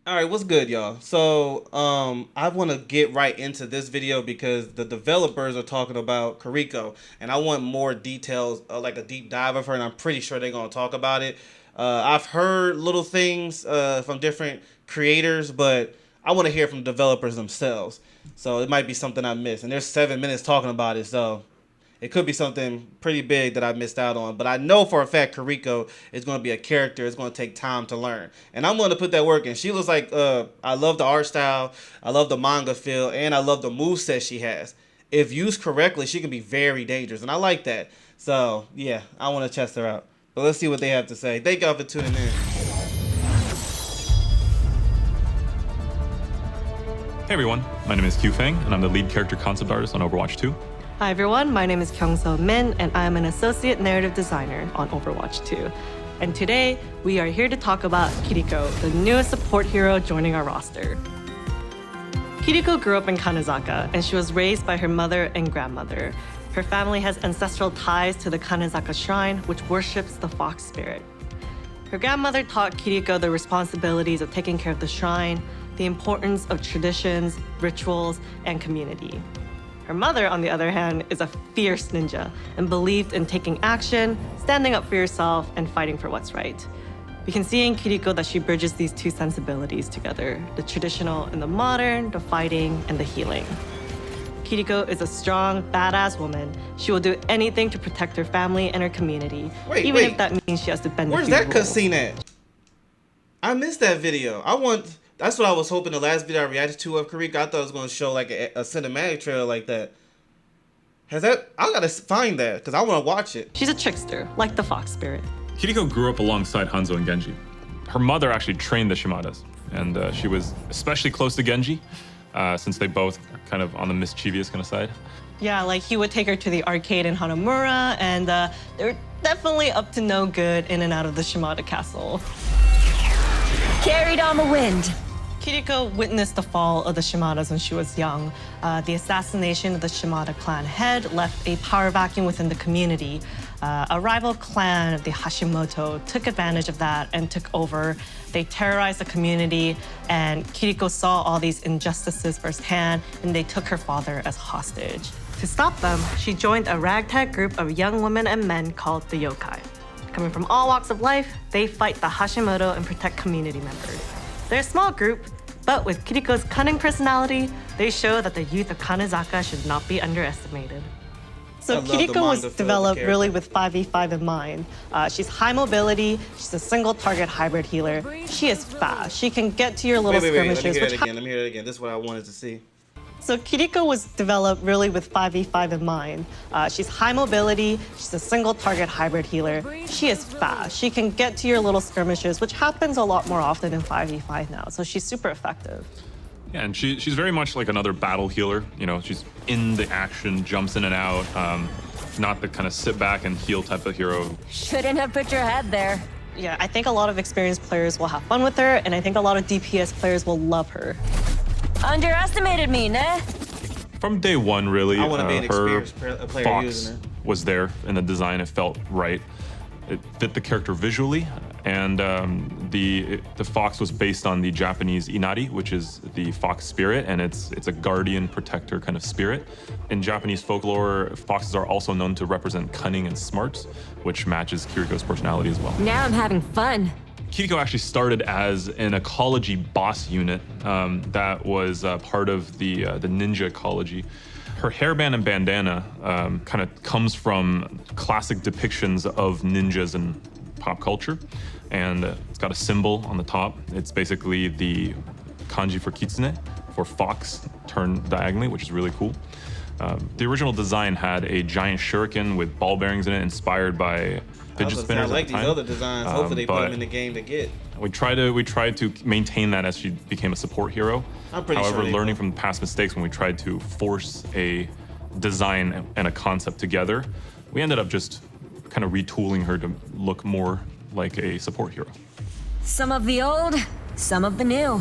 All right, what's good, y'all? So, I want to get right into this video because the developers are talking about Kiriko, and I want more details, like a deep dive of her, and I'm pretty sure they're gonna talk about it. I've heard little things from different creators, but I want to hear from developers themselves. So it might be something I missed, and there's 7 minutes talking about it, so it could be something pretty big that I missed out on. But I know for a fact Kariko is going to be a character. It's going to take time to learn. And I'm going to put that work in. She looks like, I love the art style. I love the manga feel. And I love the moveset she has. If used correctly, she can be very dangerous. And I like that. So, yeah, I want to test her out. But let's see what they have to say. Thank y'all for tuning in. Hey everyone, my name is Q Fang, and I'm the lead character concept artist on Overwatch 2. Hi everyone, my name is Kyung-So Min, and I'm an associate narrative designer on Overwatch 2. And today, we are here to talk about Kiriko, the newest support hero joining our roster. Kiriko grew up in Kanezaka, and she was raised by her mother and grandmother. Her family has ancestral ties to the Kanezaka shrine, which worships the fox spirit. Her grandmother taught Kiriko the responsibilities of taking care of the shrine, the importance of traditions, rituals, and community. Her mother, on the other hand, is a fierce ninja and believed in taking action, standing up for yourself, and fighting for what's right. We can see in Kiriko that she bridges these two sensibilities together, the traditional and the modern, the fighting and the healing. Kiriko is a strong, badass woman. She will do anything to protect her family and her community, even if that means she has to bend Where's a few that rules. cutscene at? I missed that video. That's what I was hoping the last video I reacted to of Kiriko. I thought it was going to show like a cinematic trailer like that. I gotta find that because I want to watch it. She's a trickster, like the fox spirit. Kiriko grew up alongside Hanzo and Genji. Her mother actually trained the Shimadas, and she was especially close to Genji, since they both are kind of on the mischievous kind of side. Yeah, like he would take her to the arcade in Hanamura, and they're definitely up to no good in and out of the Shimada castle. Carried on the wind. Kiriko witnessed the fall of the Shimadas when she was young. The assassination of the Shimada clan head left a power vacuum within the community. A rival clan, the Hashimoto, took advantage of that and took over. They terrorized the community, and Kiriko saw all these injustices firsthand, and they took her father as hostage. To stop them, she joined a ragtag group of young women and men called the Yokai. Coming from all walks of life, they fight the Hashimoto and protect community members. They're a small group, but with Kiriko's cunning personality, they show that the youth of Kanezaka should not be underestimated. So Kiriko was developed really with 5v5 in mind. She's high mobility, she's a single target hybrid healer. She is fast, she can get to your little skirmishers. Let me hear it again. This is what I wanted to see. So Kiriko was developed really with 5v5 in mind. She's high mobility, she's a single target hybrid healer. She is fast, she can get to your little skirmishes, which happens a lot more often in 5v5 now, so she's super effective. Yeah, and she's very much like another battle healer. You know, she's in the action, jumps in and out, not the kind of sit back and heal type of hero. Shouldn't have put your head there. Yeah, I think a lot of experienced players will have fun with her, and I think a lot of DPS players will love her. Underestimated me, nah? From day one, really, I want to be an her experienced player fox using it. was there in the design. It felt right. It fit the character visually, and the fox was based on the Japanese Inari, which is the fox spirit, and it's a guardian protector kind of spirit. In Japanese folklore, foxes are also known to represent cunning and smarts, which matches Kiriko's personality as well. Now I'm having fun. Kiriko actually started as an ecology boss unit that was part of the ninja ecology. Her hairband and bandana kind of comes from classic depictions of ninjas in pop culture, and it's got a symbol on the top. It's basically the kanji for kitsune, for fox turned diagonally, which is really cool. The original design had a giant shuriken with ball bearings in it, inspired by fidget spinners. I like at the these time. other designs. Hopefully they put them in the game to get. We tried to maintain that as she became a support hero. I'm pretty However, sure they learning will. from past mistakes when we tried to force a design and a concept together, we ended up just kind of retooling her to look more like a support hero. Some of the old, some of the new.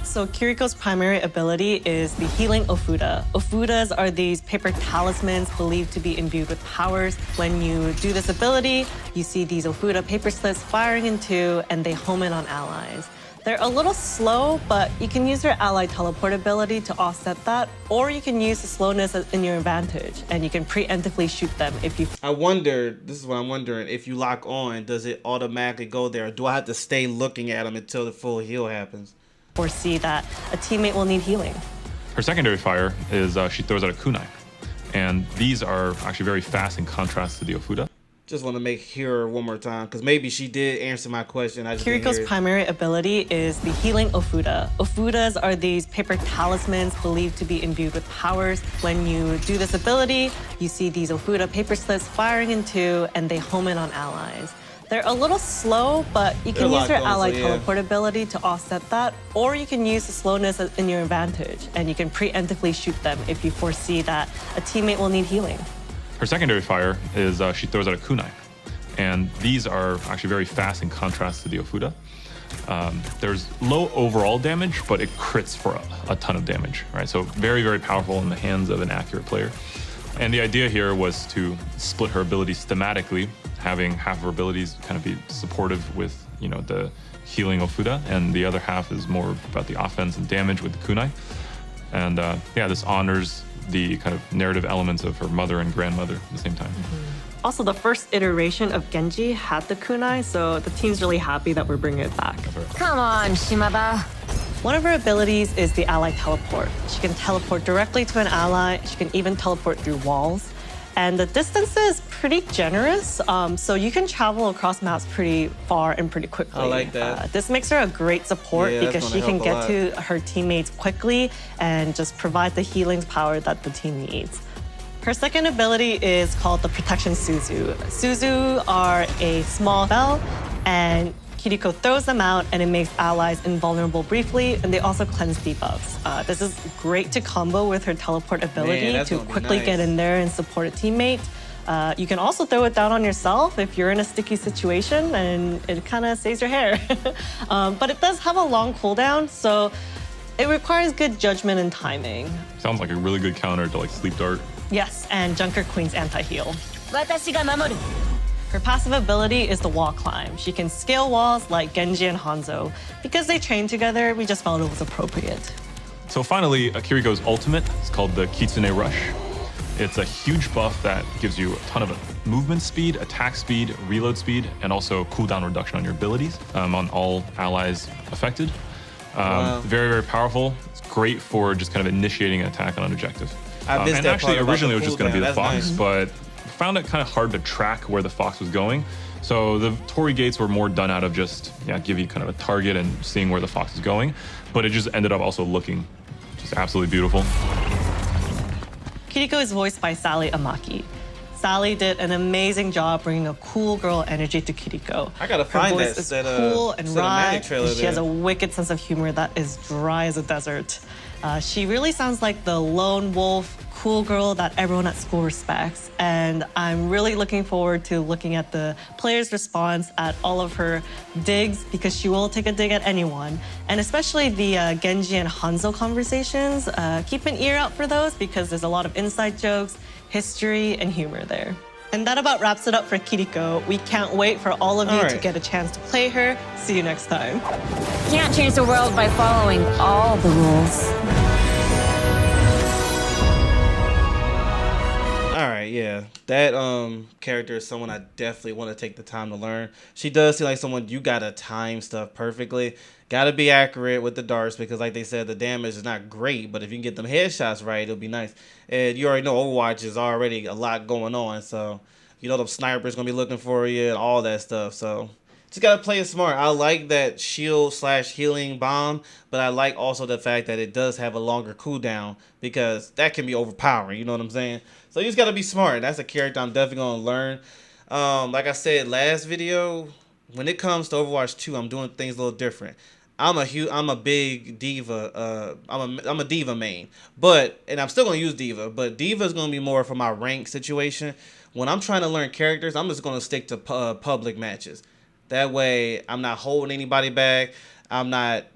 So Kiriko's primary ability is the healing Ofuda. Ofudas are these paper talismans believed to be imbued with powers. When you do this ability, you see these Ofuda paper slips firing in two, and they home in on allies. They're a little slow, but you can use your ally teleport ability to offset that, or you can use the slowness in your advantage, and you can preemptively shoot them if you... This is what I'm wondering, if you lock on, does it automatically go there? Or do I have to stay looking at them until the full heal happens? foresee that a teammate will need healing. Her secondary fire is she throws out a kunai. And these are actually very fast in contrast to the Ofuda. Just want to hear her one more time, because maybe she did answer my question. I just didn't Kiriko's hear it. primary ability is the healing Ofuda. Ofudas are these paper talismans believed to be imbued with powers. When you do this ability, you see these Ofuda paper slips firing into, and they home in on allies. They're a little slow, but you can use your ally teleport ability to offset that, or you can use the slowness in your advantage, and you can preemptively shoot them if you foresee that a teammate will need healing. Her secondary fire is she throws out a kunai. And these are actually very fast in contrast to the Ofuda. There's low overall damage, but it crits for a ton of damage, right? So very, very powerful in the hands of an accurate player. And the idea here was to split her abilities thematically, having half of her abilities kind of be supportive with, the healing Ofuda, and the other half is more about the offense and damage with the kunai. And this honors the kind of narrative elements of her mother and grandmother at the same time. Also, the first iteration of Genji had the kunai, so the team's really happy that we're bringing it back. Come on, Shimada. One of her abilities is the ally teleport. She can teleport directly to an ally. She can even teleport through walls. And the distance is pretty generous, so you can travel across maps pretty far and pretty quickly. I like that. This makes her a great support because she can get to her teammates quickly and just provide the healing power that the team needs. Her second ability is called the Protection Suzu. Suzu are a small spell, and Kiriko throws them out, and it makes allies invulnerable briefly, and they also cleanse debuffs. This is great to combo with her teleport ability to quickly get in there and support a teammate. You can also throw it down on yourself if you're in a sticky situation, and it kind of saves your hair. But it does have a long cooldown, so it requires good judgment and timing. Sounds like a really good counter to Sleep Dart. Yes, and Junker Queen's anti-heal. Watashi ga mamoru. Her passive ability is the wall climb. She can scale walls like Genji and Hanzo. Because they train together, we just felt it was appropriate. So finally, Kiriko's ultimate is called the Kitsune Rush. It's a huge buff that gives you a ton of movement speed, attack speed, reload speed, and also cooldown reduction on your abilities on all allies affected. Very, very powerful. It's great for just kind of initiating an attack on an objective. And actually, originally it was just going to be the Fox, but found it kind of hard to track where the Fox was going. So the Torii gates were more done out of just, give you kind of a target and seeing where the Fox is going. But it just ended up also looking just absolutely beautiful. Kiriko is voiced by Sally Amaki. Sally did an amazing job bringing a cool girl energy to Kiriko. I gotta find Her voice is cool and wry. She has a wicked sense of humor that is dry as a desert. She really sounds like the lone wolf, cool girl that everyone at school respects. And I'm really looking forward to looking at the players' response at all of her digs, because she will take a dig at anyone. And especially the Genji and Hanzo conversations. Keep an ear out for those, because there's a lot of inside jokes, history, and humor there. And that about wraps it up for Kiriko. We can't wait for all of you to get a chance to play her. See you next time. Can't change the world by following all the rules. All right, yeah. That character is someone I definitely want to take the time to learn. She does seem like someone you gotta time stuff perfectly. Gotta be accurate with the darts, because like they said, the damage is not great, but if you can get them headshots right, it'll be nice. And you already know Overwatch is already a lot going on, so them snipers gonna be looking for you and all that stuff. So just gotta play it smart. I like that shield/healing bomb, but I like also the fact that it does have a longer cooldown, because that can be overpowering, you know what I'm saying? So you just gotta be smart. That's a character I'm definitely gonna learn. Like I said last video, when it comes to Overwatch 2, I'm doing things a little different. I'm a big diva. I'm a diva main, and I'm still gonna use diva. But diva is gonna be more for my rank situation. When I'm trying to learn characters, I'm just gonna stick to public matches. That way, I'm not holding anybody back. I'm not,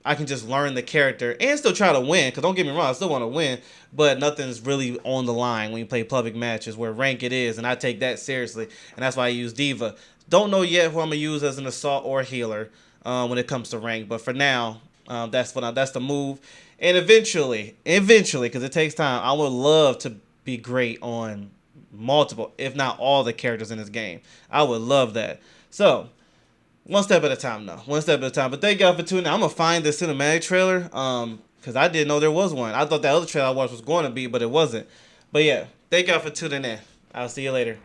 I can just learn the character and still try to win. Because don't get me wrong, I still want to win, but nothing's really on the line when you play public matches where rank it is, and I take that seriously, and that's why I use diva. Don't know yet who I'm gonna use as an assault or healer. when it comes to rank. But for now, that's the move. And eventually, because it takes time, I would love to be great on multiple, if not all, the characters in this game. I would love that. So, one step at a time, though. One step at a time. But thank y'all for tuning in. I'm going to find the cinematic trailer, because I didn't know there was one. I thought that other trailer I watched was going to be, but it wasn't. But yeah, thank y'all for tuning in. I'll see you later.